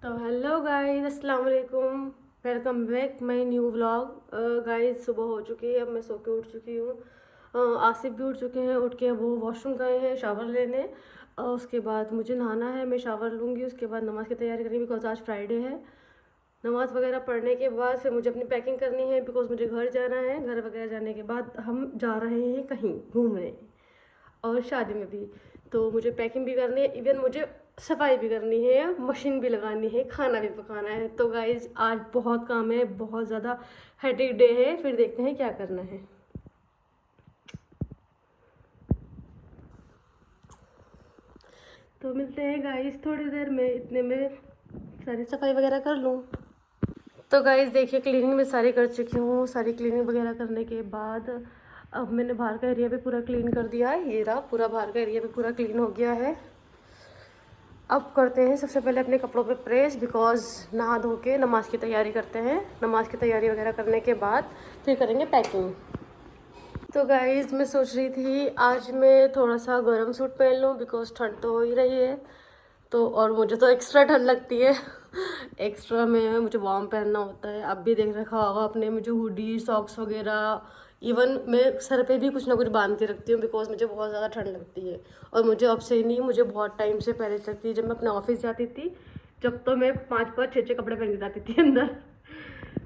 तो hello guys, अस्सलाम वालेकुम। Welcome back my new vlog. Guys, सुबह हो चुकी है। अब मैं सो के उठ चुकी हूँ। आसिफ भी उठ चुके हैं। उठ के वो वॉशरूम गए हैं शावर लेने। उसके बाद मुझे नहाना है। मैं शावर लूँगी, उसके बाद नमाज़ की तैयारी करेंगी बिकॉज आज फ्राइडे है। नमाज़ वगैरह पढ़ने के बाद फिर मुझे अपनी पैकिंग करनी है बिकॉज मुझे घर जाना है। घर वगैरह जाने के बाद हम जा रहे हैं कहीं घूमने, और शादी में भी। तो मुझे पैकिंग भी करनी है, इवन मुझे सफाई भी करनी है, मशीन भी लगानी है, खाना भी पकाना है। तो गाइज आज बहुत काम है, बहुत ज़्यादा हेडेक डे है। फिर देखते हैं क्या करना है। तो मिलते हैं गाइज थोड़ी देर में। इतने में सारी सफाई वगैरह कर लूँ। तो गाइज देखिए, क्लीनिंग में सारी कर चुकी हूँ। सारी क्लीनिंग वगैरह करने के बाद अब मैंने बाहर का एरिया भी पूरा क्लीन कर दिया है। ये रहा, पूरा बाहर का एरिया भी पूरा क्लीन हो गया है। अब करते हैं सबसे पहले अपने कपड़ों पे प्रेस, बिकॉज नहा धो के नमाज़ की तैयारी करते हैं। नमाज़ की तैयारी वगैरह करने के बाद फिर करेंगे पैकिंग। तो गाइज़ मैं सोच रही थी आज मैं थोड़ा सा गर्म सूट पहन लूँ बिकॉज ठंड तो हो ही रही है। तो और मुझे तो एक्स्ट्रा ठंड लगती है। एक्स्ट्रा में मुझे वार्म पहनना होता है। अब भी देख रखा होगा आपने, मुझे हुडी, सॉक्स वगैरह, इवन मैं सर पे भी कुछ ना कुछ बांध के रखती हूँ बिकॉज मुझे बहुत ज़्यादा ठंड लगती है। और मुझे अब से ही नहीं, मुझे बहुत टाइम से पहले से लगती है। जब मैं अपने ऑफिस जाती थी, जब तो मैं 5-5, 6-6 कपड़े पहन के जाती थी अंदर।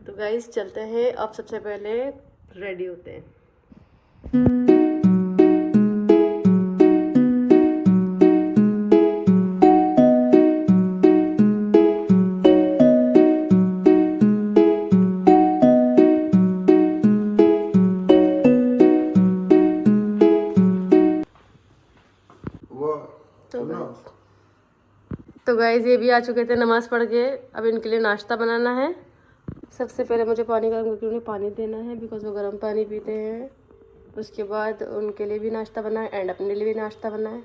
तो गाइज चलते हैं, अब सबसे पहले रेडी होते हैं। तो गाइज ये भी आ चुके थे नमाज़ पढ़ के। अब इनके लिए नाश्ता बनाना है। सबसे पहले मुझे पानी गर्म करके उन्हें पानी देना है बिकॉज वो गर्म पानी पीते हैं। उसके बाद उनके लिए भी नाश्ता बना है एंड अपने लिए भी नाश्ता बना है।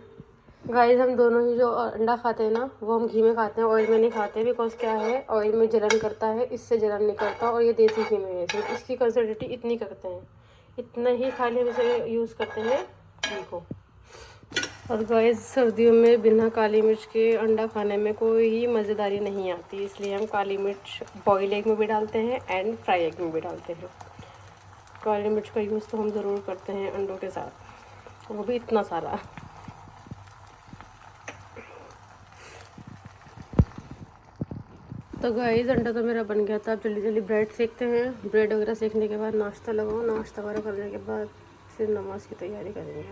गाइस हम दोनों ही जो अंडा खाते हैं ना, वो हम घी में खाते हैं, ऑयल में नहीं खाते। बिकॉज क्या है, ऑयल में जलन करता है, इससे जलन नहीं करता। और ये देसी घी में है, सिर्फ इसकी कंसिडरिटी इतनी करते हैं, इतना ही खाली हम इसे यूज़ करते हैं घी को। और गाइस सर्दियों में बिना काली मिर्च के अंडा खाने में कोई ही मज़ेदारी नहीं आती, इसलिए हम काली मिर्च बॉयल एग में भी डालते हैं एंड फ्राई एग में भी डालते हैं। काली मिर्च का यूज़ तो हम ज़रूर करते हैं अंडों के साथ, वो भी इतना सारा। तो गाइस अंडा तो मेरा बन गया था। अब जल्दी जल्दी ब्रेड सेकते हैं। ब्रेड वगैरह सेकने के बाद नाश्ता लगाओ। नाश्ता वगैरह करने के बाद फिर नमाज़ की तैयारी करेंगे।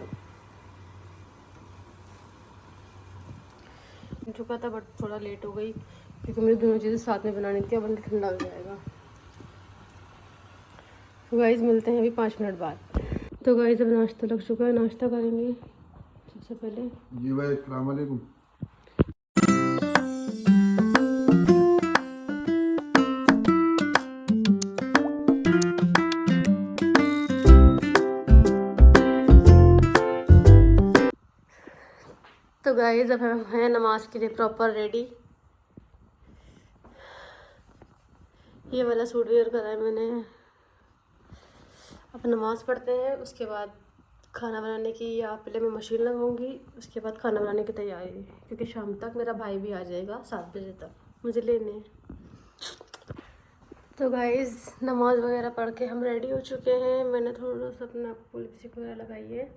हम चुका था बट थोड़ा लेट हो गई क्योंकि मुझे दोनों चीज़ें साथ में बनानी थी, वरना ठंडा हो जाएगा। तो गाइस मिलते हैं अभी 5 मिनट बाद। तो गाइस अब नाश्ता लग चुका है, नाश्ता करेंगे सबसे पहले। जी भाई, अस्सलाम वालेकुम। तो गाइस अब हम हैं नमाज के लिए प्रॉपर रेडी। ये वाला सूट वेयर करा है मैंने। अब नमाज़ पढ़ते हैं, उसके बाद खाना बनाने की, या पहले मैं मशीन लगाऊंगी, उसके बाद खाना बनाने की तैयारी, क्योंकि शाम तक मेरा भाई भी आ जाएगा 7 बजे तक मुझे लेने। तो गाइस नमाज वगैरह पढ़ के हम रेडी हो चुके हैं। मैंने थोड़ा सा अपने आप को लिपस्टिक वगैरह लगाई है।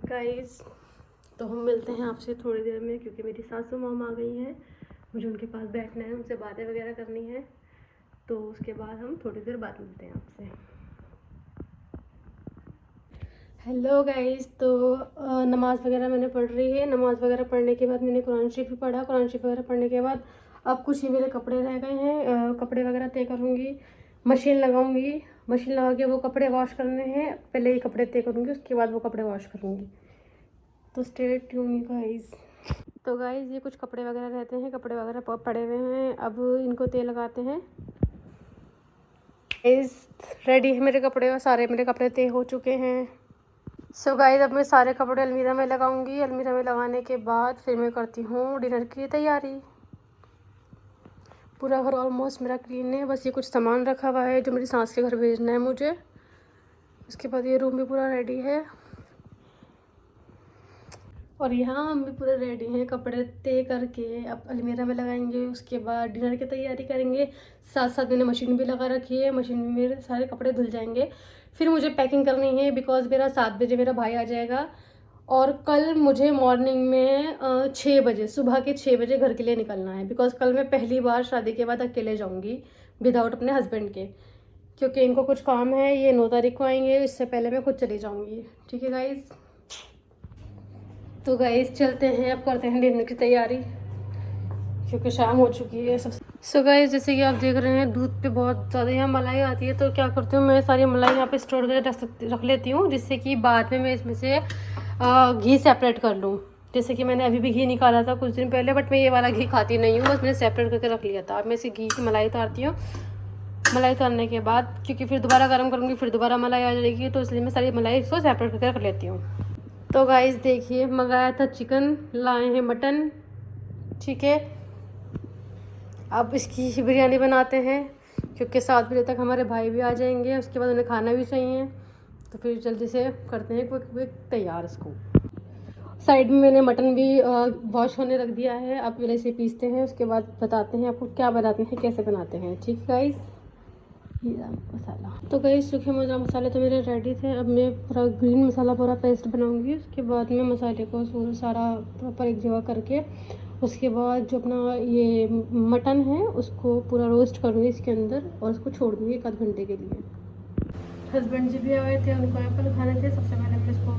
गाइस तो हम मिलते हैं आपसे थोड़ी देर में, क्योंकि मेरी सासू माम आ गई हैं। मुझे उनके पास बैठना है, उनसे बातें वगैरह करनी है। तो उसके बाद हम थोड़ी देर बाद मिलते हैं आपसे। हेलो गाइस, तो नमाज़ वगैरह मैंने पढ़ रही है। नमाज़ वगैरह पढ़ने के बाद मैंने कुरान शरीफ भी पढ़ा। कुरान शरीफ वगैरह पढ़ने के बाद अब कुछ ही मेरे कपड़े रह गए हैं। कपड़े वगैरह तय करूँगी, मशीन लगाऊँगी। मशीन लगा के वो कपड़े वॉश करने हैं। पहले ये कपड़े तय करूँगी, उसके बाद वो कपड़े वॉश करूँगी। तो स्टे ट्यून गाइस। तो गाइस ये कुछ कपड़े वगैरह रहते हैं, कपड़े वगैरह पड़े हुए हैं, अब इनको तय लगाते हैं। इस रेडी है मेरे कपड़े, और सारे मेरे कपड़े तय हो चुके हैं। सो गाइस अब मैं सारे कपड़े अलमीरा में लगाऊंगी। अलमीरा में लगाने के बाद फिर मैं करती हूँ डिनर की तैयारी। पूरा घर ऑलमोस्ट मेरा क्लीन है, बस ये कुछ सामान रखा हुआ है जो मेरी सास के घर भेजना है मुझे। उसके बाद ये रूम भी पूरा रेडी है। और यहाँ हम भी पूरे रेडी हैं, कपड़े तय करके अब अलमीरा में लगाएंगे। उसके बाद डिनर की तैयारी करेंगे। साथ साथ मैंने मशीन भी लगा रखी है, मशीन में मेरे सारे कपड़े धुल जाएंगे। फिर मुझे पैकिंग करनी है बिकॉज मेरा 7 बजे मेरा भाई आ जाएगा। और कल मुझे मॉर्निंग में 6 बजे, सुबह के 6 बजे घर के लिए निकलना है बिकॉज कल मैं पहली बार शादी के बाद अकेले जाऊँगी विदाउट अपने हस्बैंड के, क्योंकि इनको कुछ काम है। ये 9 तारीख को आएंगे, इससे पहले मैं खुद चली जाऊँगी। ठीक है गाइज़, तो गाइस चलते हैं, अब करते हैं डिनर की तैयारी क्योंकि शाम हो चुकी है सब। सो गाइस जैसे कि आप देख रहे हैं दूध पे बहुत ज़्यादा यहाँ मलाई आती है, तो क्या करती हूँ मैं सारी मलाई यहाँ पे स्टोर करके रख लेती हूँ, जिससे कि बाद में मैं इसमें से घी सेपरेट कर लूँ। जैसे कि मैंने अभी भी घी निकाला था कुछ दिन पहले, बट मैं ये वाला घी खाती नहीं हूँ, बस मैंने सेपरेट करके रख लिया था। अब मैं इसे घी की मलाई उतारती हूँ। मलाई उतारने के बाद क्योंकि फिर दोबारा गर्म करूँगी, फिर दोबारा मलाई आ जाएगी, तो इसलिए मैं सारी मलाई इसको सेपरेट करके रख लेती हूँ। तो गाइस देखिए, मंगाया था चिकन, लाए हैं मटन। ठीक है, अब इसकी बिरयानी बनाते हैं क्योंकि 7 बजे तक हमारे भाई भी आ जाएंगे, उसके बाद उन्हें खाना भी चाहिए। तो फिर जल्दी से करते हैं क्विक तैयार इसको। साइड में मैंने मटन भी वॉश होने रख दिया है। अब पहले इसे पीसते हैं, उसके बाद बताते हैं आपको क्या बनाते हैं, कैसे बनाते हैं। ठीक है गाइस, जीरा मसाला। तो गाइस सूखे मसाले तो मेरे रेडी थे। अब मैं पूरा ग्रीन मसाला पूरा पेस्ट बनाऊंगी। उसके बाद में मसाले को सारा प्रॉपर एक जगह करके, उसके बाद जो अपना ये मटन है उसको पूरा रोस्ट करूँगी इसके अंदर, और उसको छोड़ दूँगी 1 आध घंटे के लिए। हस्बैंड जी भी आए थे, उनको एप्पल खाने थे। सबसे पहले मैं इसको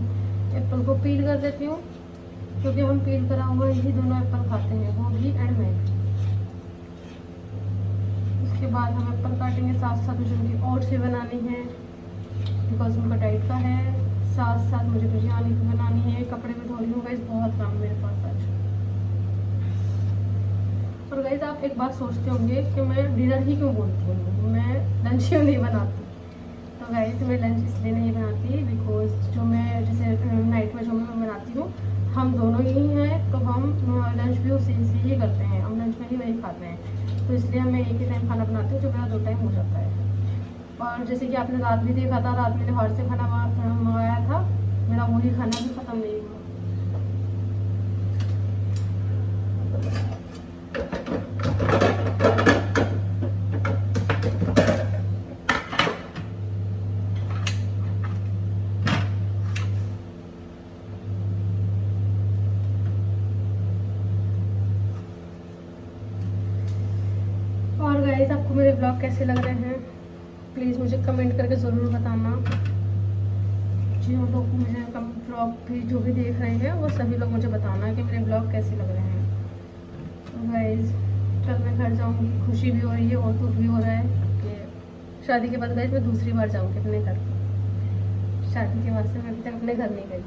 एप्पल को पील कर देती हूँ, क्योंकि हम पील करा हुआ ही दोनों एप्पल खाते हैं, वो भी एंड में। उसके बाद हम एप्पल काटेंगे, साथ साथ मुझे उनकी ओट्स भी बनानी है बिकॉज उनका डाइट का है। साथ साथ मुझे बिरयानी भी बनानी है, कपड़े भी धो रही हूँ। गाइस बहुत काम मेरे पास आज। और गाइस आप एक बात सोचते होंगे कि मैं डिनर ही क्यों बोलती हूँ, मैं लंच क्यों नहीं बनाती। तो गाइस मैं लंच इसलिए नहीं बनाती बिकॉज जो मैं जैसे नाइट में जो मैं बनाती हूँ, हम दोनों ही हैं, तो हम लंच भी उसी से ही करते हैं, हम लंच में ही वही खाते हैं। तो इसलिए मैं एक ही टाइम खाना बनाती हूँ, जो मेरा 2 टाइम हो जाता है। और जैसे कि आपने रात भी देखा था, रात मैंने बाहर से खाना मंगाया था, मेरा वही खाना भी ख़त्म नहीं हुआ। और गाइस आपको मेरे ब्लॉग कैसे लग रहे हैं प्लीज़ मुझे कमेंट करके ज़रूर बताना। जो लोग मुझे ब्लॉग भी जो भी देख रहे हैं वो सभी लोग मुझे बताना कि मेरे ब्लॉग कैसे लग रहे हैं। तो गाइस कल मैं घर जाऊंगी, खुशी भी हो रही है और दुख भी हो रहा है कि शादी के बाद गाइस मैं दूसरी बार जाऊंगी अपने घर। शादी के बाद से मैं अभी तक अपने घर नहीं गई।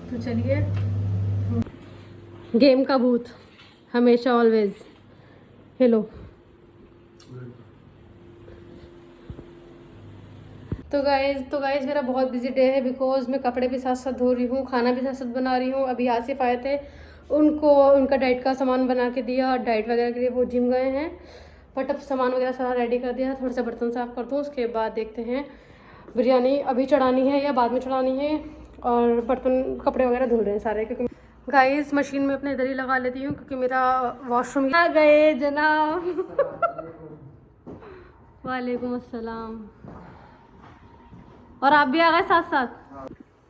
तो चलिए, गेम का भूत हमेशा ऑलवेज। हेलो। तो गाइज मेरा बहुत बिजी डे है बिकॉज मैं कपड़े भी साथ साथ धो रही हूँ, खाना भी साथ साथ बना रही हूँ। अभी आसिफ आए थे, उनको उनका डाइट का सामान बना के दिया, डाइट वगैरह के लिए वो जिम गए हैं। बट अब सामान वगैरह सारा रेडी कर दिया, थोड़ा सा बर्तन साफ़ कर दूँ, उसके बाद देखते हैं बिरयानी अभी चढ़ानी है या बाद में चढ़ानी है। और बर्तन कपड़े वगैरह धुल रहे हैं सारे, क्योंकि गाइस मशीन में अपने इधर ही लगा लेती हूँ क्योंकि मेरा वॉशरूम आ गए जनाब। वालेकुम अस्सलाम। और आप भी आ गए साथ साथ।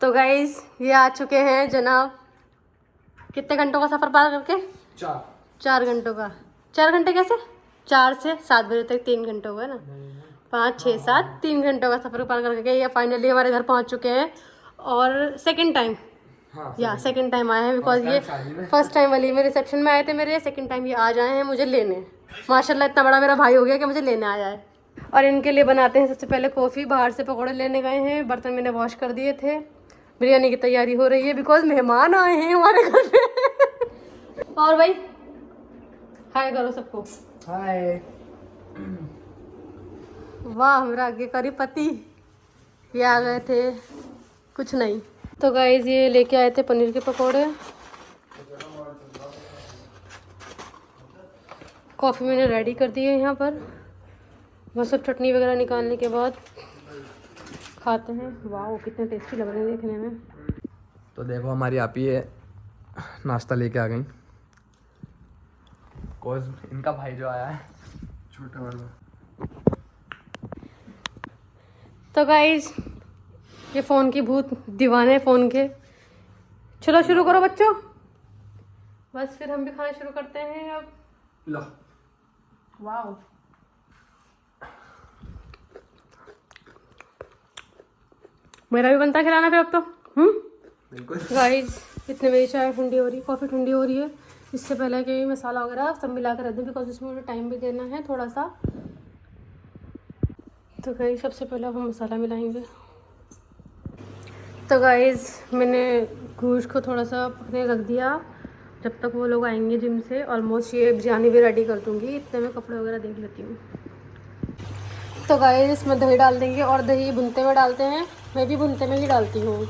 तो गाइस ये आ चुके हैं जनाब। कितने घंटों का सफ़र पार करके? 4 घंटों का। 4 घंटे कैसे? 4 से 7 बजे तक 3 घंटे हुए ना, 5 6 7 3 घंटों का सफ़र पार करके ये फाइनली हमारे घर पहुंच चुके हैं। और सेकंड टाइम सेकंड टाइम आए हैं बिकॉज ये फर्स्ट टाइम वाली में रिसेप्शन में आए थे मेरे, सेकंड टाइम ये आज आए हैं मुझे लेने। माशाल्लाह इतना बड़ा मेरा भाई हो गया कि मुझे लेने आ जाए। और इनके लिए बनाते हैं सबसे पहले कॉफ़ी, बाहर से पकौड़े लेने गए हैं, बर्तन मैंने वॉश कर दिए थे। बिरयानी की तैयारी हो रही है बिकॉज मेहमान आए हैं हमारे घर पे। और भाई हाय करो सबको। हाय। वाह मेरा आगे करी पति ये आ गए थे, कुछ नहीं। तो गाइस ये लेके आए थे पनीर के पकौड़े। कॉफ़ी मैंने रेडी कर दी है यहाँ पर, बस सब चटनी वगैरह निकालने के बाद खाते हैं। वाह कितने टेस्टी लग रहे हैं देखने में। तो देखो हमारी आप ही नाश्ता लेके आ गई। कोस इनका भाई जो आया है छोटा वाला। तो गाइस ये फ़ोन की भूत दीवाने फ़ोन के। चलो शुरू करो बच्चों। बस फिर हम भी खाना शुरू करते हैं अब। लो वाह मेरा भी बनता है खिलाना फिर अब तो। बिल्कुल गाइस इतने मेरी चाय ठंडी हो रही, कॉफ़ी ठंडी हो रही है। इससे पहले कि मसाला वगैरह सब मिला कर रख दूँ बिकॉज इसमें मुझे टाइम भी देना है थोड़ा सा। तो गाइस सबसे पहले हम मसाला मिलाएंगे। तो गाइस मैंने गोश्त को थोड़ा सा पकने रख दिया जब तक वो लोग आएंगे जिम से। ऑलमोस्ट ये बिरयानी भी रेडी कर दूँगी, इतने में कपड़े वगैरह देख लेती हूँ। तो गाइस इसमें दही डाल देंगे और दही भुनते में डालते हैं। मैं भी भुनते में ही डालती हूँ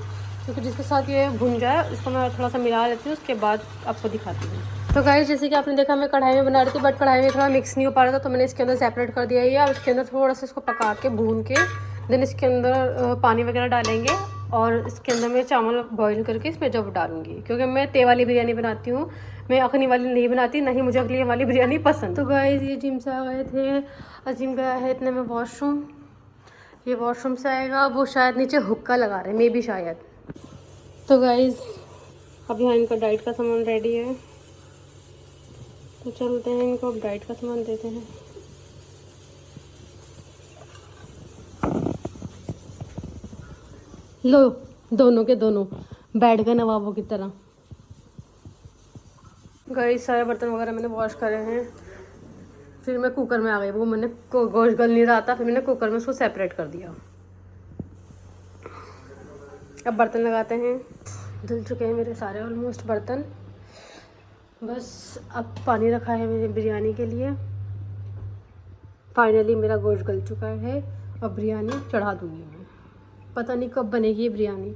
क्योंकि जिसके साथ ये भुन जाए इसको मैं थोड़ा सा मिला लेती हूँ, उसके बाद आपको दिखाती हूँ। तो गाइस जैसे कि आपने देखा मैं कढ़ाई में बना रही थी बट कढ़ाई में थोड़ा मिक्स नहीं हो पा रहा था तो मैंने इसके अंदर सेपरेट कर दिया है। अब इसके अंदर थोड़ा सा इसको पका के भून के देन इसके अंदर पानी वगैरह डालेंगे और इसके अंदर मैं चावल बॉईल करके इसमें जब डालूंगी क्योंकि मैं ते वाली बिरयानी बनाती हूँ, मैं अखनी वाली नहीं बनाती, नहीं मुझे अखनी वाली बिरयानी पसंद। तो गाइस ये जिम से आ गए थे, अजीम गया है इतने में वॉशरूम। ये वॉशरूम से आएगा, वो शायद नीचे हुक्का लगा रहे हैं मे भी शायद। तो गाइस अब यहाँ इनका डाइट का सामान रेडी है तो चलते हैं इनको अब डाइट का सामान देते हैं। लो दोनों के दोनों बैठ गए नवाबों की तरह। गाइस सारे बर्तन वगैरह मैंने वॉश करे हैं। फिर मैं कुकर में आ गई, वो मैंने गोश्त गल नहीं रहा था, फिर मैंने कुकर में उसको सेपरेट कर दिया। अब बर्तन लगाते हैं। धुल चुके हैं मेरे सारे ऑलमोस्ट बर्तन, बस अब पानी रखा है मेरे बिरयानी के लिए। फाइनली मेरा गोश्त गल चुका है, अब बिरयानी चढ़ा दूँगी मैं। पता नहीं कब बनेगी ये बिरयानी।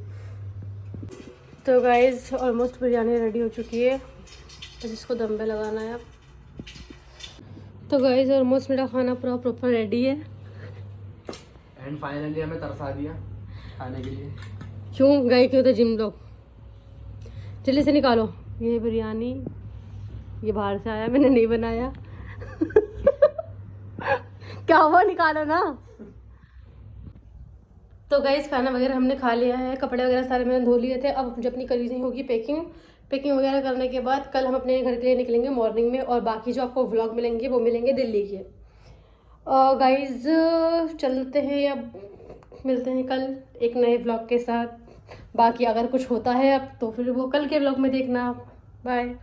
तो गाइस ऑलमोस्ट बिरयानी रेडी हो चुकी है, बस इसको दम पे लगाना है अब। तो गाइस ऑलमोस्ट मेरा खाना पूरा प्रॉपर रेडी है एंड फाइनली हमें तरसा दिया खाने के लिए। क्यों गए क्यों थे जिम लोग? जल्दी से निकालो ये बिरयानी, ये बाहर से आया मैंने नहीं बनाया क्या हुआ निकालो ना। तो गाइस खाना वगैरह हमने खा लिया है, कपड़े वगैरह सारे मैंने धो लिए थे। अब जब अपनी करनी होगी पैकिंग वगैरह करने के बाद कल हम अपने घर के लिए निकलेंगे मॉर्निंग में और बाकी जो आपको व्लॉग मिलेंगे वो मिलेंगे दिल्ली के। गाइस चलते हैं, अब मिलते हैं कल एक नए व्लॉग के साथ। बाकी अगर कुछ होता है अब तो फिर वो कल के व्लॉग में देखना। बाय।